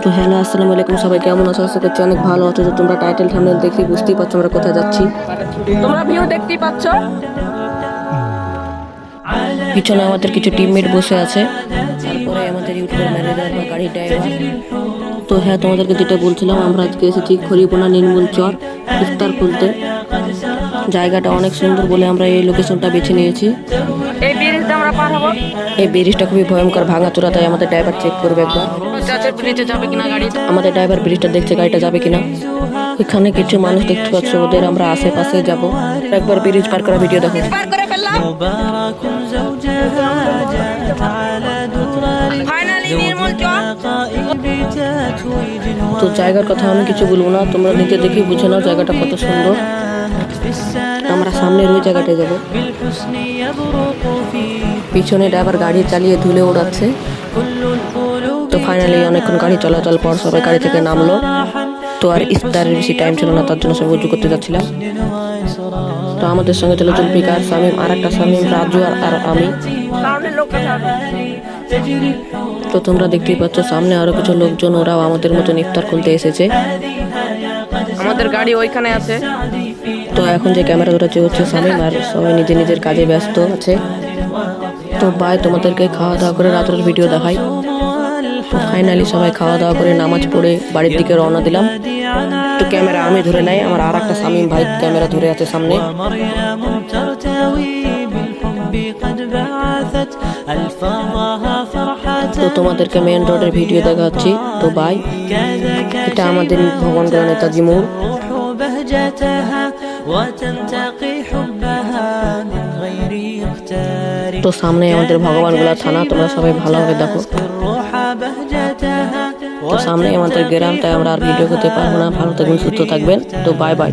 তো হ্যালো আসসালামু আলাইকুম, সবাই কেমন আছো? আশা করছি অনেক ভালো আছো। তো তোমরা টাইটেল থাম্বনেল দেখে বুঝতেই পারছো আমরা কোথায় যাচ্ছি। তোমরা ভিউ দেখতেই পাচ্ছ, পিছনে আমাদের কিছু টিমমেট বসে আছে, তারপরে আমাদের ইউটিউবের ম্যানেজার বা গাড়ির ড্রাইভার। তো হ্যাঁ, তোমাদেরকে যেটা বলছিলাম, আমরা আজকে এসেছি খড়িপোনা নির্মূল চর ইফতার খুলতে। জায়গাটা অনেক সুন্দর বলে আমরা এই লোকেশনটা বেছে নিয়েছি। এই ব্রিজটা আমরা পার হবো। এই ব্রিজটা খুবই ভয়ঙ্কর, ভাঙাচোরা, তাই আমাদের ড্রাইভার চেক করবে একবার ব্রিজে যাবে কিনা গাড়ি। আমাদের ড্রাইভার ব্রিজটা দেখছে গাড়িটা যাবে কিনা। এখানে কিছু মানুষ দেখতে পাচ্ছ, ওদের আমরা আশেপাশে যাব। একবার ব্রিজ পার করা ভিডিও দেখো। পার করে ফেললাম, ফাইনালি নির্মূল চর। তো জায়গার কথা আমি কিছু বলবো না, তোমরা নিজে দেখে বুঝে নাও জায়গাটা কত সুন্দর। আমরা সামনের ওই জায়গাটায় যাব। পিছনে ড্রাইভার গাড়ি চালিয়ে ধুলে ওড়াচ্ছে। তো ফাইনালি অনেকক্ষণ গাড়ি চলাচল পর সবাই গাড়ি থেকে নামলো। তো আর ইফতারের বেশি টাইম ছিল না, তার জন্য সব উজু করতে যাচ্ছিলাম। তো আমাদের সঙ্গে ছিল জুলফিকার, শামীম, আর একটা শামীম, রাজু আর আমি। তো তোমরা দেখতেই পাচ্ছ সামনে আরো কিছু লোকজন, ওরাও আমাদের মতন ইফতার খুলতে এসেছে। আমাদের গাড়ি ওইখানে আছে। তো এখন যে ক্যামেরা ধরেছে হচ্ছে শামীম, আর সবাই নিজের নিজের কাজে ব্যস্ত আছে। তো বাই, তোমাদেরকে খাওয়া দাওয়া করে রাতের ভিডিও দেখাই। তো ফাইনালি সবাই খাওয়া দাওয়া করে নামাজ পড়ে বাড়ির দিকে রওনা দিলাম। তো ক্যামেরা আমি ধরে নাই, আমার আর একটা শামীম ভাই ক্যামেরা ধরে আছে সামনে। তো তোমাদেরকে মেন রোডের ভিডিও দেখাচ্ছি। তো বাই, এটা আমাদের ভগবানগড় নেতাজি মোড়। তো সামনে আমাদের ভগবানগোলা থানা, তোমরা সবাই ভালোভাবে দেখো। তো সামনে আমাদের গ্রাম, তাই আমরা আর ভিডিও করতে পারবো না। ভালো থাকবেন, সুস্থ থাকবেন। তো বাই বাই।